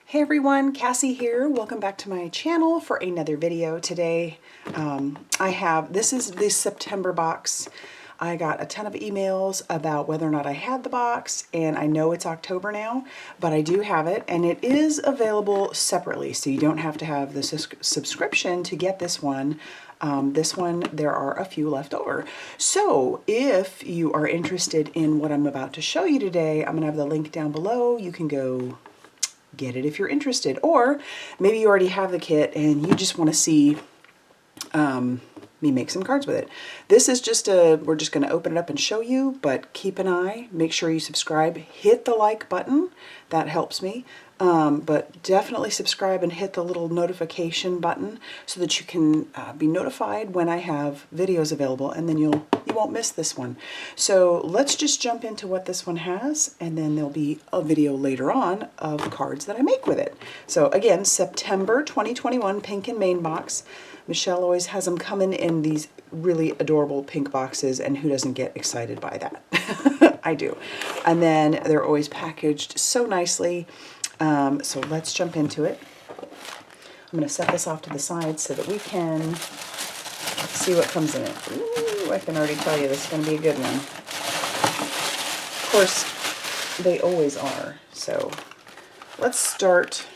Hey everyone, Cassie here. Welcome back to my channel for another video. Today this is the September box. I got a ton of emails about whether or not I had the box, and I know it's October now, but I do have it, and it is available separately, so you don't have to have the subscription to get this one. There are a few left over. So if you are interested in what I'm about to show you today, I'm gonna have the link down below. You can go get it if you're interested, or maybe you already have the kit and you just want to see me make some cards with it. This is just we're just going to open it up and show you, but keep an eye, make sure you subscribe, hit the like button, that helps me, but definitely subscribe and hit the little notification button so that you can be notified when I have videos available, and then you won't miss this one. So let's just jump into what this one has, and then there'll be a video later on of cards that I make with it. So again, September 2021 Pink and Main box. Michelle always has them coming in these really adorable pink boxes, and who doesn't get excited by that? I do. And then they're always packaged so nicely. So let's jump into it. I'm going to set this off to the side so that we can see what comes in it. Ooh, I can already tell you this is going to be a good one. Of course, they always are. So let's start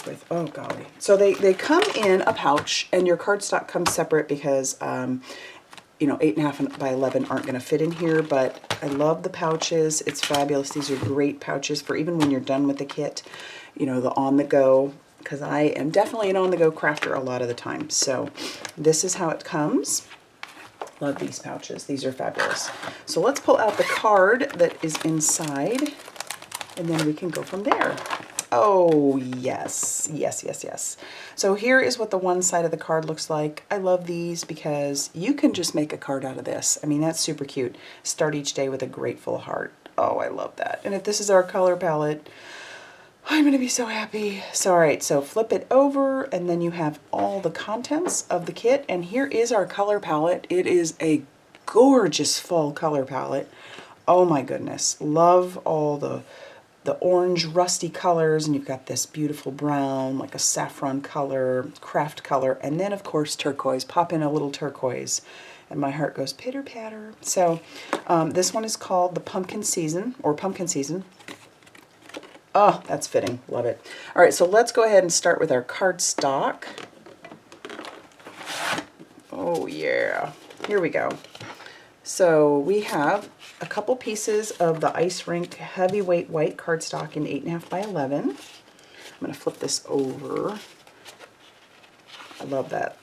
with, oh golly. So they come in a pouch, and your cardstock comes separate because, you know, 8.5 by 11 aren't going to fit in here, but I love the pouches. It's fabulous. These are great pouches for even when you're done with the kit, you know, the on-the-go, because I am definitely an on-the-go crafter a lot of the time. So this is how it comes. Love these pouches. These are fabulous. So let's pull out the card that is inside, and then we can go from there. Oh, yes, yes, yes, yes. So here is what the one side of the card looks like. I love these because you can just make a card out of this. I mean, that's super cute. Start each day with a grateful heart. Oh, I love that. And if this is our color palette, I'm going to be so happy. So, all right, so flip it over, and then you have all the contents of the kit. And here is our color palette. It is a gorgeous fall color palette. Oh my goodness. Love all the orange rusty colors, and you've got this beautiful brown, like a saffron color, craft color, and then of course turquoise. Pop in a little turquoise and my heart goes pitter patter. So this one is called the Pumpkin Season, or Pumpkin Season. Oh, that's fitting. Love it. All right, so let's go ahead and start with our cardstock. Oh yeah, here we go. So we have a couple pieces of the Ice Rink Heavyweight White cardstock in 8.5 by 11. I'm going to flip this over. I love that.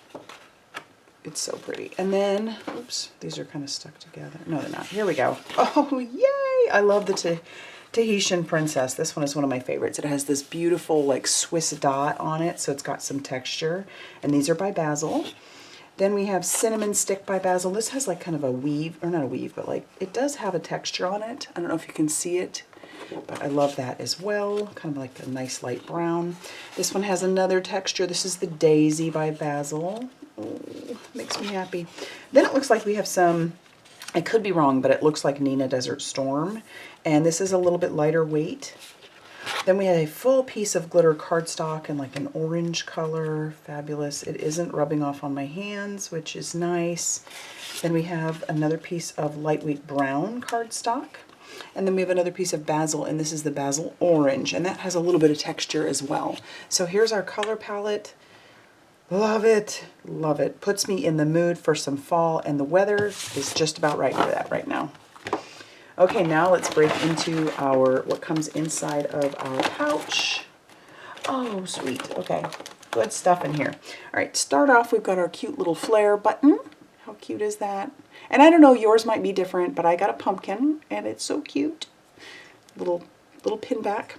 It's so pretty. And then, oops, these are kind of stuck together. No, they're not. Here we go. Oh, yay! I love the Tahitian Princess. This one is one of my favorites. It has this beautiful, like, Swiss dot on it, so it's got some texture. And these are by Basil. Then we have Cinnamon Stick by Basil. This has like kind of a weave, or not a weave, but like it does have a texture on it. I don't know if you can see it, but I love that as well. Kind of like a nice light brown. This one has another texture. This is the Daisy by Basil. Oh, makes me happy. Then it looks like we have some, I could be wrong, but it looks like Nina Desert Storm. And this is a little bit lighter weight. Then we have a full piece of glitter cardstock in like an orange color. Fabulous. It isn't rubbing off on my hands, which is nice. Then we have another piece of lightweight brown cardstock. And then we have another piece of Basil, and this is the Basil Orange, and that has a little bit of texture as well. So here's our color palette. Love it. Love it. Puts me in the mood for some fall, and the weather is just about right for that right now. Okay, now let's break into what comes inside of our pouch. Oh, sweet. Okay, good stuff in here. All right, start off, we've got our cute little flare button. How cute is that? And I don't know, yours might be different, but I got a pumpkin, and it's so cute. Little pin back.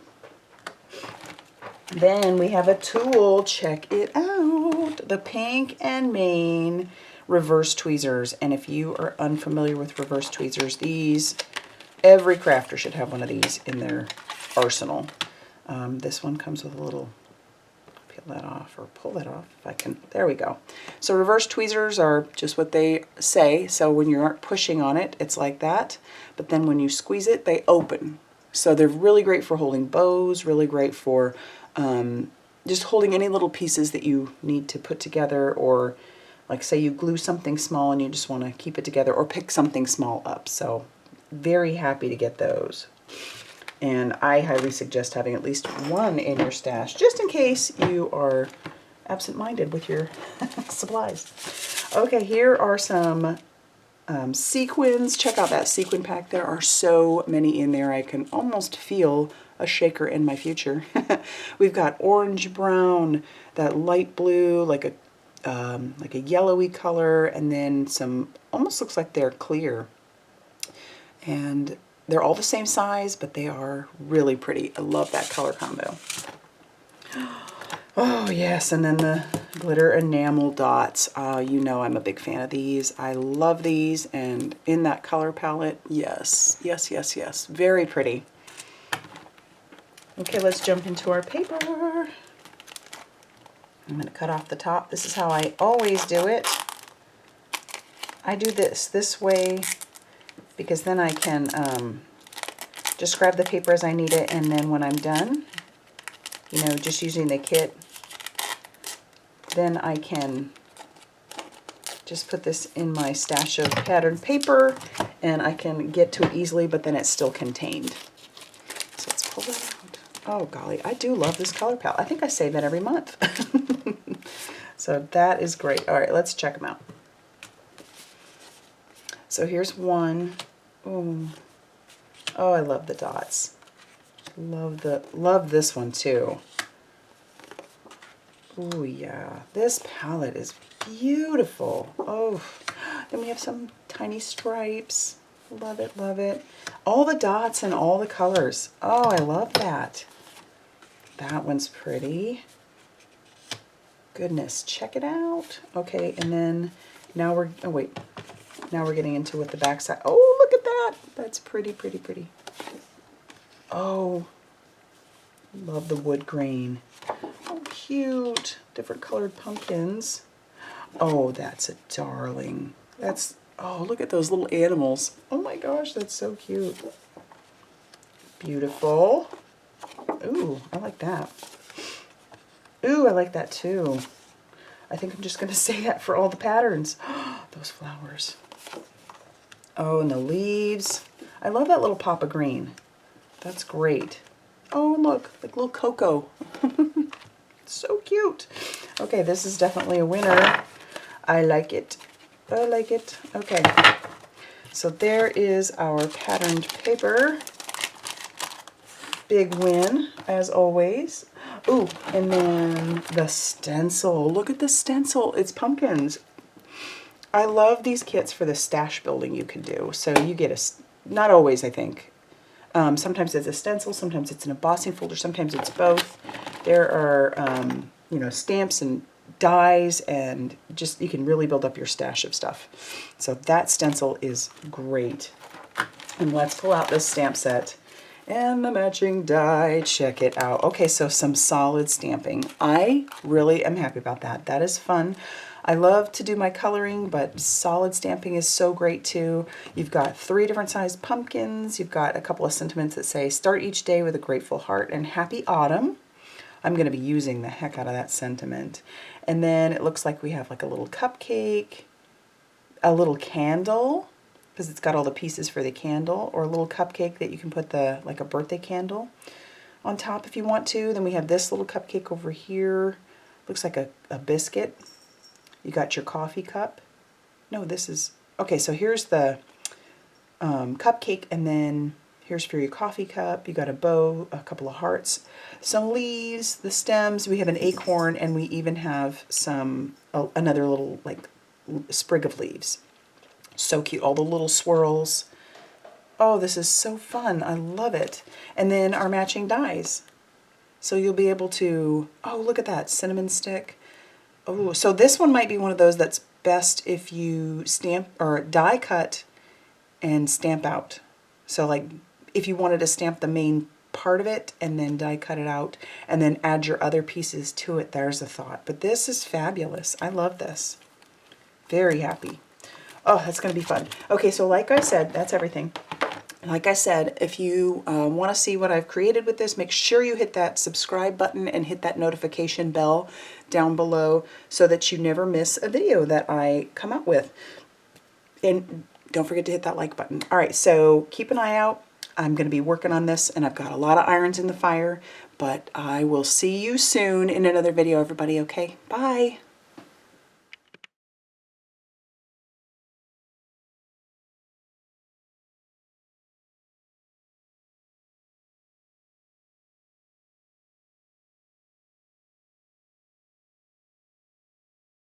Then we have a tool. Check it out. The Pink and Main reverse tweezers. And if you are unfamiliar with reverse tweezers, every crafter should have one of these in their arsenal. This one comes with a little, peel that off or pull that off if I can. There we go. So reverse tweezers are just what they say. So when you're pushing on it, it's like that. But then when you squeeze it, they open. So they're really great for holding bows, really great for just holding any little pieces that you need to put together, or like say you glue something small and you just want to keep it together, or pick something small up. So very happy to get those. And I highly suggest having at least one in your stash, just in case you are absent-minded with your supplies. Okay, here are some sequins. Check out that sequin pack. There are so many in there. I can almost feel a shaker in my future. We've got orange brown, that light blue, like a yellowy color, and then some almost looks like they're clear. And they're all the same size, but they are really pretty. I love that color combo. Oh yes, and then the glitter enamel dots. You know I'm a big fan of these. I love these, and in that color palette, yes, yes, yes, yes. Very pretty. Okay, let's jump into our paper. I'm going to cut off the top. This is how I always do it. I do this way because then I can just grab the paper as I need it, and then when I'm done, you know, just using the kit, then I can just put this in my stash of patterned paper and I can get to it easily, but then it's still contained. So let's pull it out. Oh golly, I do love this color palette. I think I save it every month. So that is great. All right, let's check them out. So here's one. Ooh. Oh, I love the dots. Love this one too. Oh yeah, this palette is beautiful. Oh, then we have some tiny stripes. Love it, love it. All the dots and all the colors. Oh, I love that. That one's pretty. Goodness, check it out. Okay, and then now we're, oh wait, now we're getting into what the back side. Oh, look at that. That's pretty, pretty, pretty. Oh, love the wood grain. Oh, cute. Different colored pumpkins. Oh, that's a darling. That's, oh, look at those little animals. Oh my gosh, that's so cute. Beautiful. Ooh, I like that. Ooh, I like that too. I think I'm just going to say that for all the patterns. Those flowers. Oh, and the leaves. I love that little pop of green. That's great. Oh, and look, like little cocoa. So cute. Okay, this is definitely a winner. I like it. I like it. Okay, so there is our patterned paper. Big win, as always. Ooh, and then the stencil. Look at the stencil. It's pumpkins. I love these kits for the stash building you can do. So you get a, not always, I think. Sometimes it's a stencil, sometimes it's an embossing folder, sometimes it's both. There are, you know, stamps and dies, and just, you can really build up your stash of stuff. So that stencil is great. And let's pull out this stamp set and the matching die. Check it out. Okay, so some solid stamping. I really am happy about that. That is fun. I love to do my coloring, but solid stamping is so great too. You've got 3 different sized pumpkins. You've got a couple of sentiments that say, start each day with a grateful heart and happy autumn. I'm going to be using the heck out of that sentiment. And then it looks like we have like a little cupcake, a little candle, because it's got all the pieces for the candle, or a little cupcake that you can put the, like a birthday candle on top if you want to. Then we have this little cupcake over here. Looks like a biscuit. You got your coffee cup. No, this is, okay, so here's the cupcake, and then here's for your coffee cup. You got a bow, a couple of hearts, some leaves, the stems. We have an acorn, and we even have some, another little like sprig of leaves. So cute, all the little swirls. Oh, this is so fun. I love it. And then our matching dies. So you'll be able to, oh, look at that, cinnamon stick. Oh, so this one might be one of those that's best if you stamp or die cut and stamp out. So like if you wanted to stamp the main part of it and then die cut it out and then add your other pieces to it, there's a thought. But this is fabulous. I love this. Very happy. Oh, that's going to be fun. Okay, so like I said, that's everything. Like I said, if you want to see what I've created with this, make sure you hit that subscribe button and hit that notification bell down below so that you never miss a video that I come out with. And don't forget to hit that like button. All right, so keep an eye out. I'm going to be working on this, and I've got a lot of irons in the fire, but I will see you soon in another video, everybody, okay? Bye.